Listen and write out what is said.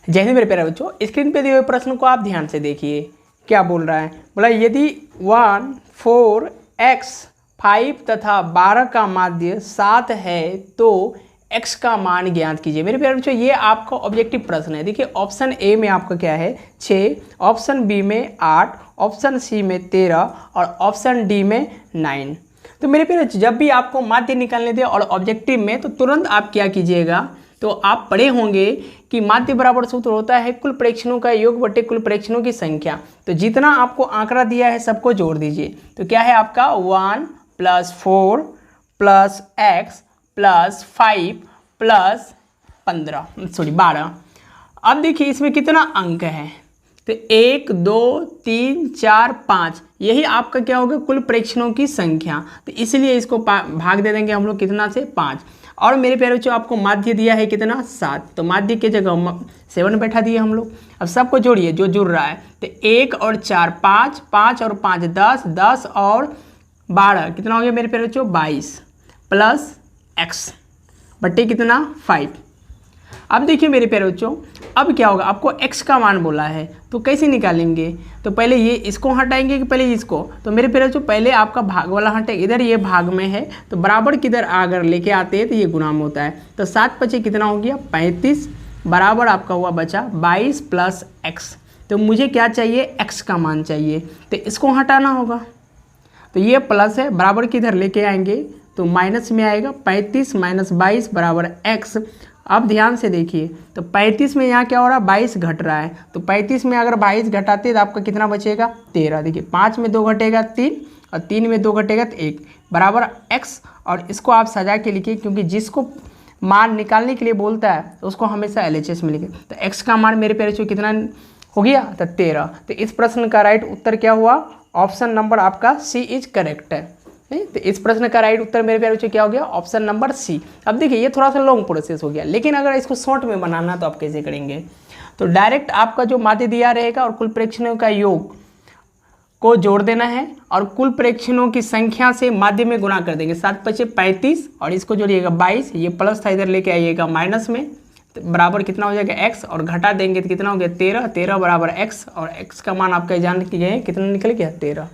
जय हिंद मेरे प्यारे बच्चों, स्क्रीन पे दिए हुए प्रश्न को आप ध्यान से देखिए। क्या बोल रहा है? बोला यदि 1, 4, x 5 तथा 12 का माध्य 7 है तो x का मान ज्ञात कीजिए। मेरे प्यारे बच्चों, ये आपका ऑब्जेक्टिव प्रश्न है। देखिए, ऑप्शन ए में आपका क्या है 6, ऑप्शन बी में 8, ऑप्शन सी में 13 और ऑप्शन डी में 9। तो मेरे प्यारे बच्चों, जब भी आपको माध्य निकालने दे और ऑब्जेक्टिव में, तो तुरंत आप क्या कीजिएगा, तो आप पढ़े होंगे कि माध्य बराबर सूत्र होता है कुल प्रेक्षणों का योग बटे कुल प्रेक्षणों की संख्या। तो जितना आपको आंकड़ा दिया है सबको जोड़ दीजिए। तो क्या है आपका 1 + 4 + x + 5 + 12। अब देखिए इसमें कितना अंक है, तो 1 2 3 4 5, यही आपका क्या होगा कुल प्रेक्षणों की संख्या। तो इसलिए इसको भाग दे देंगे हम लोग कितना से 5। और मेरे प्यारे बच्चों, आपको माध्य दिया है कितना 7, तो माध्य की जगह 7 बैठा दिए हम लोग। अब सबको जोड़िए जो जुड़ रहा है, तो 1 और 4 5, 5 और 5 10, 10 और 12 कितना हो गया मेरे प्यारे बच्चों 22 प्लस x बट्टे कितना 5। अब देखिए मेरे प्यारे बच्चों, अब क्या होगा, आपको x का मान बोला है तो कैसे निकालेंगे। तो पहले ये इसको हटाएंगे कि पहले इसको। तो मेरे प्यारे बच्चों, पहले आपका भाग वाला हटेगा, इधर ये भाग में है तो बराबर किधर अगर लेके आते हैं तो ये गुणा में होता है। तो 7 × 5 कितना हो गया 35 बराबर आपका हुआ बचा 22 प्लस x। तो मुझे क्या चाहिए, x का मान चाहिए, तो इसको हटाना होगा। तो ये प्लस है, बराबर किधर लेके आएंगे तो माइनस में आएगा, 35 - 22 बराबर x। अब ध्यान से देखिए, तो 35 में यहाँ क्या हो रहा है 22 घट रहा है, तो 35 में अगर 22 घटाते तो आपका कितना बचेगा 13। देखिए 5 में 2 घटेगा 3 और 3 में 2 घटेगा तो 1 बराबर x। और इसको आप सजा के लिखिए, क्योंकि जिसको मान निकालने के लिए बोलता है तो उसको हमेशा LHS में लिखे। तो x का मान मेरे प्यारे बच्चों कितना हो गया, तो 13। तो इस प्रश्न का राइट उत्तर क्या हुआ, ऑप्शन नंबर आपका सी इज करेक्ट है। तो इस प्रश्न का राइट उत्तर मेरे प्यारे बच्चों क्या हो गया, ऑप्शन नंबर सी। अब देखिए ये थोड़ा सा लॉन्ग प्रोसेस हो गया, लेकिन अगर इसको शॉर्ट में बनाना तो आप कैसे करेंगे। तो डायरेक्ट आपका जो माध्य दिया रहेगा और कुल प्रेक्षणों का योग को जोड़ देना है और कुल प्रेक्षणों की संख्या से माध्य में गुणा कर देंगे। 7 × 5 = 35 और इसको जोड़िएगा 22, ये प्लस था इधर लेके आइएगा माइनस में, तो बराबर कितना हो जाएगा x और घटा देंगे तो कितना हो गया 13 बराबर x। और x का मान आपका जान के गए कितना निकल गया 13।